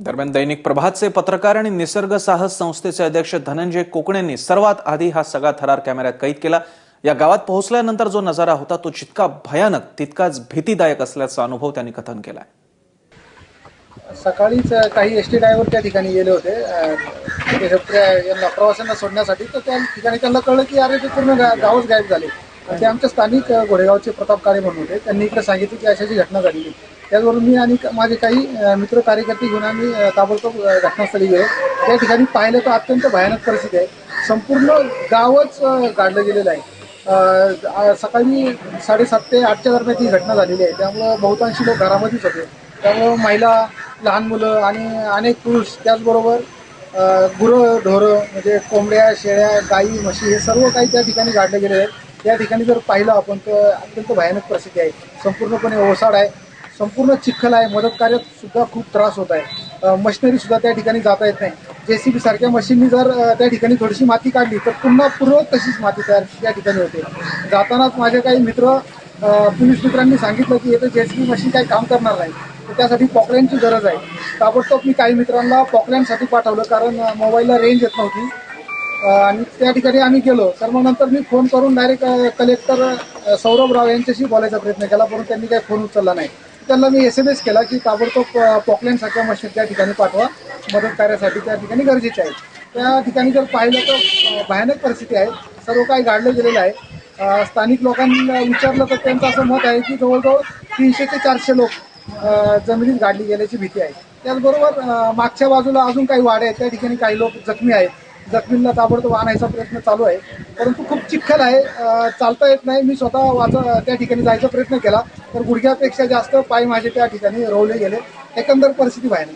दरम्यान दैनिक प्रभातचे पत्रकार आणि निसर्ग साहस संस्थेचे अध्यक्ष धनंजय कोकणेंनी सर्वात आधी हा सगळा थरार कॅमेऱ्यात कैद केला। या गावात पोहोचल्यानंतर जो नजारा होता तो जितका भयानक तितकाच भीतीदायक असल्याचा अनुभव त्यांनी कथन केलाय। सकाळीच काही एसटी ड्रायव्हर त्या ठिकाणी गेले होते प्रवाशांना सोडण्यासाठी। तर त्या ठिकाणी त्यांना कळलं की अरे ते पूर्ण गावच गायब झाले। ते आमच्या स्थानिक घोडेगावचे प्रताप काळे म्हणून होते, त्यांनी इकडे सांगितलं की अशाची घटना घडली। त्याचबरोबर मी आणि माझे काही मित्र कार्यकर्ते घेऊन आम्ही ताबडतोब घटनास्थळी गेलो। त्या ठिकाणी पाहिलं तर अत्यंत भयानक परिस्थिती आहे, संपूर्ण गावच गाडलं गेलेलं आहे। सकाळी 7:30 ते 8च्या दरम्यान ही घटना झालेली आहे। त्यामुळं बहुतांशी लोक घरामध्येच होते, त्यामुळं महिला, लहान मुलं आणि अनेक पुरुष, त्याचबरोबर गुरं ढोरं म्हणजे कोंबड्या, शेळ्या, गाई, म्हशी हे सर्व काही त्या ठिकाणी गाडले गेले आहेत। त्या ठिकाणी जर पाहिलं आपण तर अत्यंत भयानक परिस्थिती आहे, संपूर्णपणे ओसाड आहे, संपूर्ण चिखल आहे, मदत कार्यात सुद्धा खूप त्रास होत आहे। मशिनरी सुद्धा त्या ठिकाणी जाता येत नाही। JCB सारख्या मशीननी जर त्या ठिकाणी थोडीशी माती काढली तर पुन्हा पूर्व तशीच माती तयार त्या ठिकाणी होते। जातानाच माझे काही मित्र पोलीस मित्रांनी सांगितलं की इथं JCB मशीन काही काम करणार नाही, तर त्यासाठी पॉकलँडची गरज आहे। ताबडतोब मी काही मित्रांना पॉकलँडसाठी पाठवलं, कारण मोबाईलला रेंज येत नव्हती। आणि त्या ठिकाणी आम्ही गेलो तर मग नंतर मी फोन करून डायरेक्ट कलेक्टर सौरभ राव यांच्याशी बोलायचा प्रयत्न केला, परंतु त्यांनी काही फोन उचलला नाही। त्यांना मी SMS केला की ताबडतोब पॉकलँडसारख्या मशीन त्या ठिकाणी पाठवा, मदत कार्यासाठी त्या ठिकाणी गरजेचे आहे। त्या ठिकाणी जर पाहिलं तर भयानक परिस्थिती आहे, सर्व काही गाडलं गेलेलं आहे। स्थानिक लोकांना विचारलं तर त्यांचं असं मत आहे की जवळजवळ 300 ते 400 लोक जमिनीत गाडली गेल्याची भीती आहे। त्याचबरोबर मागच्या बाजूला अजून काही वाडे आहेत, त्या ठिकाणी काही लोक जखमी आहेत। जखमींना ताबडतोब आणायचा प्रयत्न चालू आहे, परंतु खूप चिखल आहे, चालता येत नाही। मी स्वतः त्या ठिकाणी जायचा प्रयत्न केला तर गुडघ्यापेक्षा जास्त पाय माझे त्या ठिकाणी रोवले गेले। एकंदर परिस्थिती भयानक।